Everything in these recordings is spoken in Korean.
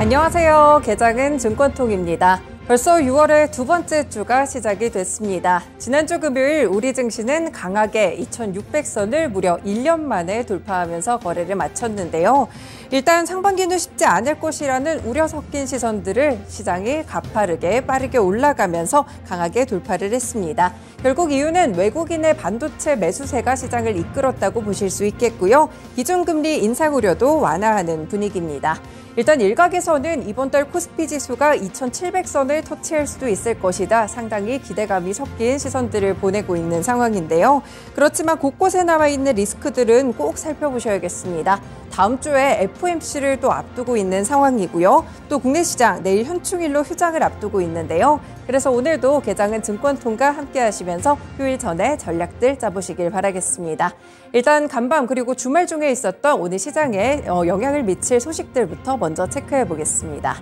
안녕하세요. 개장은 증권통입니다. 벌써 6월의 두 번째 주가 시작이 됐습니다. 지난주 금요일 우리 증시는 강하게 2,600선을 무려 1년 만에 돌파하면서 거래를 마쳤는데요. 일단 상반기는 쉽지 않을 것이라는 우려 섞인 시선들을 시장이 가파르게 빠르게 올라가면서 강하게 돌파를 했습니다. 결국 이유는 외국인의 반도체 매수세가 시장을 이끌었다고 보실 수 있겠고요. 기준금리 인상 우려도 완화하는 분위기입니다. 일단 일각에서는 이번 달 코스피 지수가 2,700선을 터치할 수도 있을 것이다. 상당히 기대감이 섞인 시선들을 보내고 있는 상황인데요. 그렇지만 곳곳에 나와 있는 리스크들은 꼭 살펴보셔야겠습니다. 다음 주에 FOMC를 또 앞두고 있는 상황이고요. 또 국내 시장 내일 현충일로 휴장을 앞두고 있는데요. 그래서 오늘도 개장은 증권통과 함께 하시면서 휴일 전에 전략들 짜보시길 바라겠습니다. 일단 간밤 그리고 주말 중에 있었던 오늘 시장에 영향을 미칠 소식들부터 먼저 체크해 보겠습니다.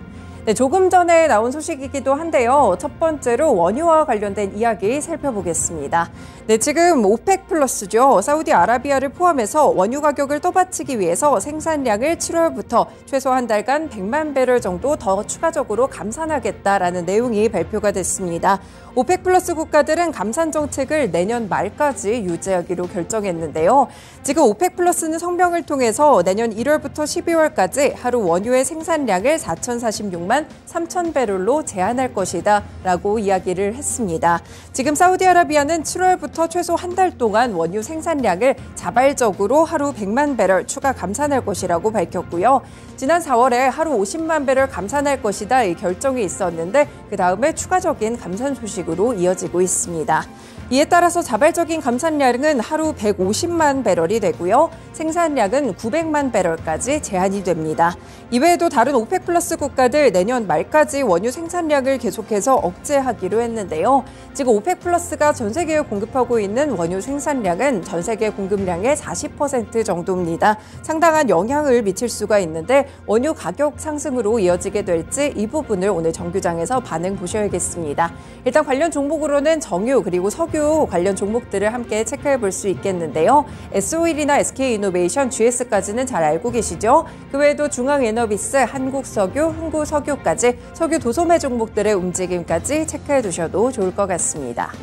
네, 조금 전에 나온 소식이기도 한데요. 첫 번째로 원유와 관련된 이야기 살펴보겠습니다. 네, 지금 오펙 플러스죠. 사우디아라비아를 포함해서 원유 가격을 떠받치기 위해서 생산량을 7월부터 최소 한 달간 100만 배럴 정도 더 추가적으로 감산하겠다라는 내용이 발표가 됐습니다. 오펙 플러스 국가들은 감산 정책을 내년 말까지 유지하기로 결정했는데요. 지금 오펙 플러스는 성명을 통해서 내년 1월부터 12월까지 하루 원유의 생산량을 4,046만 3천 배럴로 제한할 것이다 라고 이야기를 했습니다. 지금 사우디아라비아는 7월부터 최소 한 달 동안 원유 생산량을 자발적으로 하루 100만 배럴 추가 감산할 것이라고 밝혔고요. 지난 4월에 하루 50만 배럴 감산할 것이다 이 결정이 있었는데 그 다음에 추가적인 감산 소식으로 이어지고 있습니다. 이에 따라서 자발적인 감산량은 하루 150만 배럴이 되고요. 생산량은 900만 배럴까지 제한이 됩니다. 이외에도 다른 오펙 플러스 국가들 내년 말까지 원유 생산량을 계속해서 억제하기로 했는데요. 지금 오펙 플러스가 전 세계에 공급하고 있는 원유 생산량은 전 세계 공급량의 40% 정도입니다. 상당한 영향을 미칠 수가 있는데 원유 가격 상승으로 이어지게 될지 이 부분을 오늘 정규장에서 반응 보셔야겠습니다. 일단 관련 종목으로는 정유 그리고 석유 관련 종목들을 함께 체크해 볼 수 있겠는데요. S-오일이나 SK이노베이션, GS까지는 잘 알고 계시죠? 그 외에도 중앙에너비스, 한국석유, 흥구석유까지 석유 도소매 종목들의 움직임까지 체크해 두셔도 좋을 것 같습니다.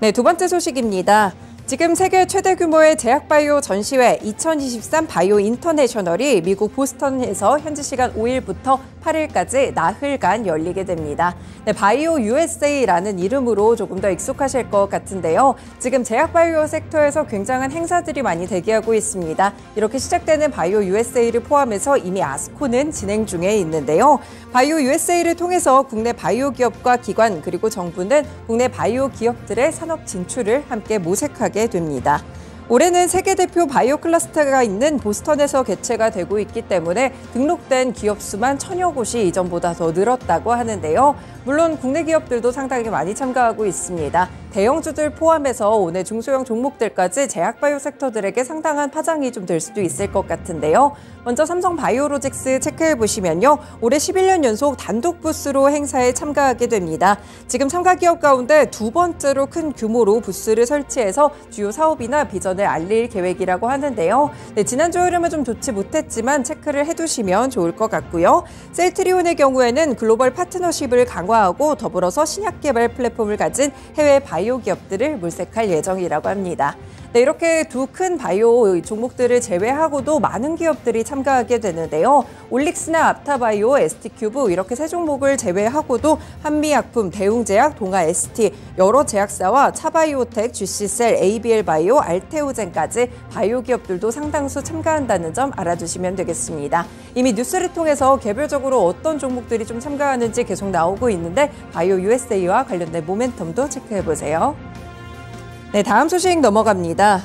네, 두 번째 소식입니다. 지금 세계 최대 규모의 제약바이오 전시회 2023 바이오 인터내셔널이 미국 보스턴에서 현지 시간 5일부터 8일까지 나흘간 열리게 됩니다. 네, 바이오 USA라는 이름으로 조금 더 익숙하실 것 같은데요. 지금 제약바이오 섹터에서 굉장한 행사들이 많이 대기하고 있습니다. 이렇게 시작되는 바이오 USA를 포함해서 이미 아스코는 진행 중에 있는데요. 바이오 USA를 통해서 국내 바이오 기업과 기관 그리고 정부는 국내 바이오 기업들의 산업 진출을 함께 모색하게 됩니다. 올해는 세계 대표 바이오 클러스터가 있는 보스턴에서 개최가 되고 있기 때문에 등록된 기업 수만 1,000여 곳이 이전보다 더 늘었다고 하는데요. 물론 국내 기업들도 상당히 많이 참가하고 있습니다. 대형주들 포함해서 오늘 중소형 종목들까지 제약바이오 섹터들에게 상당한 파장이 좀 될 수도 있을 것 같은데요. 먼저 삼성바이오로직스 체크해 보시면요. 올해 11년 연속 단독 부스로 행사에 참가하게 됩니다. 지금 참가 기업 가운데 두 번째로 큰 규모로 부스를 설치해서 주요 사업이나 비전을 알릴 계획이라고 하는데요. 네, 지난주 흐름은 좀 좋지 못했지만 체크를 해두시면 좋을 것 같고요. 셀트리온의 경우에는 글로벌 파트너십을 강화하고 더불어서 신약 개발 플랫폼을 가진 해외 바이오 기업들을 물색할 예정이라고 합니다. 네, 이렇게 두 큰 바이오 종목들을 제외하고도 많은 기업들이 참가하게 되는데요. 올릭스나 앞타바이오, ST큐브 이렇게 세 종목을 제외하고도 한미약품, 대웅제약, 동아ST, 여러 제약사와 차바이오텍, GC셀, ABL바이오, 알테오젠까지 바이오 기업들도 상당수 참가한다는 점 알아두시면 되겠습니다. 이미 뉴스를 통해서 개별적으로 어떤 종목들이 좀 참가하는지 계속 나오고 있는데 바이오 USA와 관련된 모멘텀도 체크해보세요. 네, 다음 소식 넘어갑니다.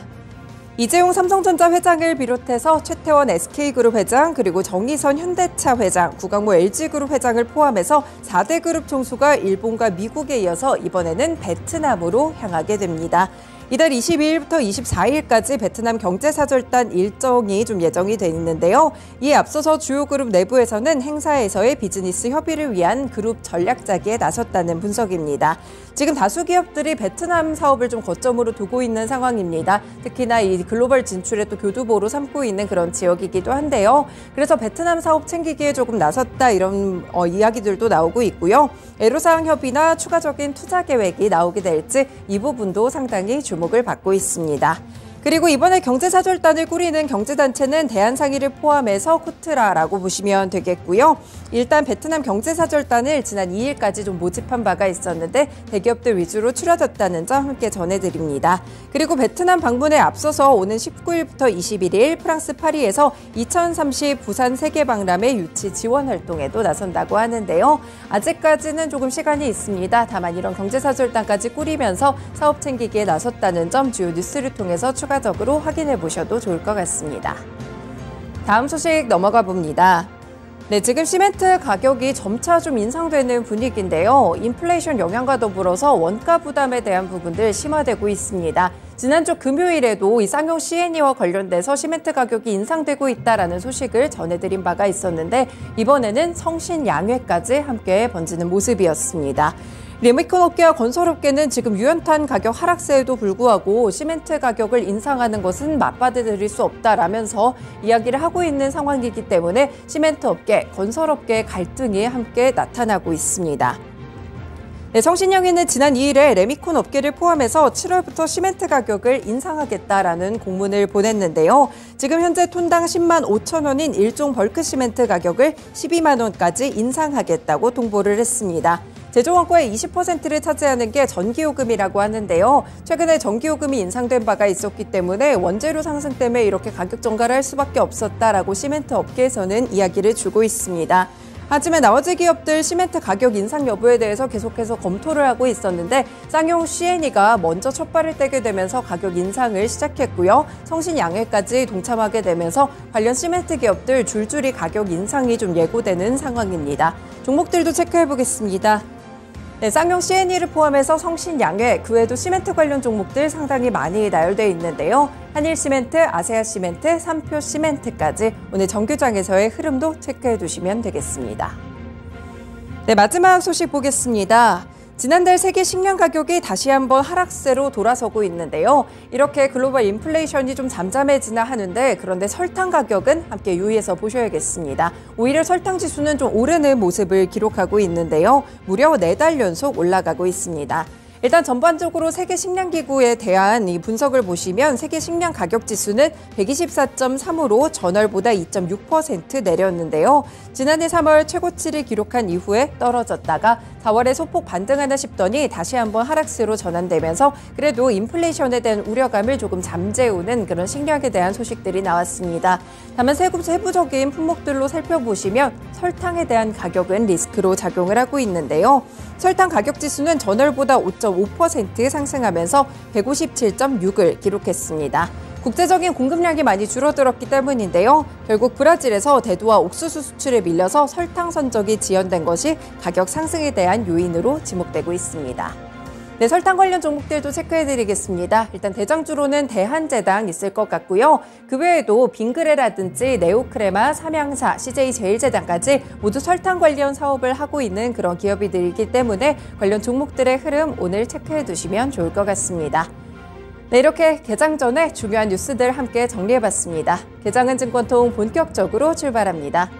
이재용 삼성전자 회장을 비롯해서 최태원 SK그룹 회장, 그리고 정의선 현대차 회장, 구강모 LG그룹 회장을 포함해서 4대 그룹 총수가 일본과 미국에 이어서 이번에는 베트남으로 향하게 됩니다. 이달 22일부터 24일까지 베트남 경제사절단 일정이 좀 예정이 돼 있는데요. 이에 앞서서 주요 그룹 내부에서는 행사에서의 비즈니스 협의를 위한 그룹 전략 짜기에 나섰다는 분석입니다. 지금 다수 기업들이 베트남 사업을 좀 거점으로 두고 있는 상황입니다. 특히나 이 글로벌 진출에 또 교두보로 삼고 있는 그런 지역이기도 한데요. 그래서 베트남 사업 챙기기에 조금 나섰다 이런 이야기들도 나오고 있고요. 애로사항 협의나 추가적인 투자 계획이 나오게 될지 이 부분도 상당히 주목을 받고 있습니다. 그리고 이번에 경제사절단을 꾸리는 경제단체는 대한상의를 포함해서 코트라라고 보시면 되겠고요. 일단 베트남 경제사절단을 지난 2일까지 좀 모집한 바가 있었는데 대기업들 위주로 추려졌다는 점 함께 전해드립니다. 그리고 베트남 방문에 앞서서 오는 19일부터 21일 프랑스 파리에서 2030 부산 세계박람회 유치 지원 활동에도 나선다고 하는데요. 아직까지는 조금 시간이 있습니다. 다만 이런 경제사절단까지 꾸리면서 사업 챙기기에 나섰다는 점 주요 뉴스를 통해서 추가적으로 확인해 보셔도 좋을 것 같습니다. 다음 소식 넘어가 봅니다. 네, 지금 시멘트 가격이 점차 좀 인상되는 분위기인데요. 인플레이션 영향과 더불어서 원가 부담에 대한 부분들 심화되고 있습니다. 지난주 금요일에도 이 쌍용 C&E와 관련돼서 시멘트 가격이 인상되고 있다라는 소식을 전해드린 바가 있었는데 이번에는 성신양회까지 함께 번지는 모습이었습니다. 레미콘 업계와 건설업계는 지금 유연탄 가격 하락세에도 불구하고 시멘트 가격을 인상하는 것은 맞받아들일 수 없다라면서 이야기를 하고 있는 상황이기 때문에 시멘트 업계, 건설업계의 갈등이 함께 나타나고 있습니다. 네, 성신양회는 지난 2일에 레미콘 업계를 포함해서 7월부터 시멘트 가격을 인상하겠다라는 공문을 보냈는데요. 지금 현재 톤당 10만 5천 원인 일종 벌크 시멘트 가격을 12만 원까지 인상하겠다고 통보를 했습니다. 제조 원가의 20%를 차지하는 게 전기요금이라고 하는데요. 최근에 전기요금이 인상된 바가 있었기 때문에 원재료 상승 때문에 이렇게 가격 전가를 할 수밖에 없었다라고 시멘트 업계에서는 이야기를 주고 있습니다. 하지만 나머지 기업들 시멘트 가격 인상 여부에 대해서 계속해서 검토를 하고 있었는데 쌍용 C&E가 먼저 첫발을 떼게 되면서 가격 인상을 시작했고요. 성신양회까지 동참하게 되면서 관련 시멘트 기업들 줄줄이 가격 인상이 좀 예고되는 상황입니다. 종목들도 체크해 보겠습니다. 네, 쌍용 C&E를 포함해서 성신양회, 그 외에도 시멘트 관련 종목들 상당히 많이 나열되어 있는데요. 한일시멘트, 아세아시멘트, 삼표시멘트까지 오늘 정규장에서의 흐름도 체크해 두시면 되겠습니다. 네, 마지막 소식 보겠습니다. 지난달 세계 식량 가격이 다시 한번 하락세로 돌아서고 있는데요. 이렇게 글로벌 인플레이션이 좀 잠잠해지나 하는데 그런데 설탕 가격은 함께 유의해서 보셔야겠습니다. 오히려 설탕 지수는 좀 오르는 모습을 기록하고 있는데요. 무려 4달 연속 올라가고 있습니다. 일단 전반적으로 세계식량기구에 대한 이 분석을 보시면 세계 식량 가격 지수는 124.3으로 전월보다 2.6% 내렸는데요. 지난해 3월 최고치를 기록한 이후에 떨어졌다가 4월에 소폭 반등하나 싶더니 다시 한번 하락세로 전환되면서 그래도 인플레이션에 대한 우려감을 조금 잠재우는 그런 식량에 대한 소식들이 나왔습니다. 다만 세부적인 품목들로 살펴보시면 설탕에 대한 가격은 리스크로 작용을 하고 있는데요. 설탕 가격 지수는 전월보다 5.5% 상승하면서 157.6을 기록했습니다. 국제적인 공급량이 많이 줄어들었기 때문인데요. 결국 브라질에서 대두와 옥수수 수출에 밀려서 설탕 선적이 지연된 것이 가격 상승에 대한 요인으로 지목되고 있습니다. 네, 설탕 관련 종목들도 체크해드리겠습니다. 일단 대장주로는 대한제당 있을 것 같고요. 그 외에도 빙그레라든지 네오크레마, 삼양사, CJ제일제당까지 모두 설탕 관련 사업을 하고 있는 그런 기업이들이기 때문에 관련 종목들의 흐름 오늘 체크해두시면 좋을 것 같습니다. 네, 이렇게 개장 전에 중요한 뉴스들 함께 정리해봤습니다. 개장은 증권통 본격적으로 출발합니다.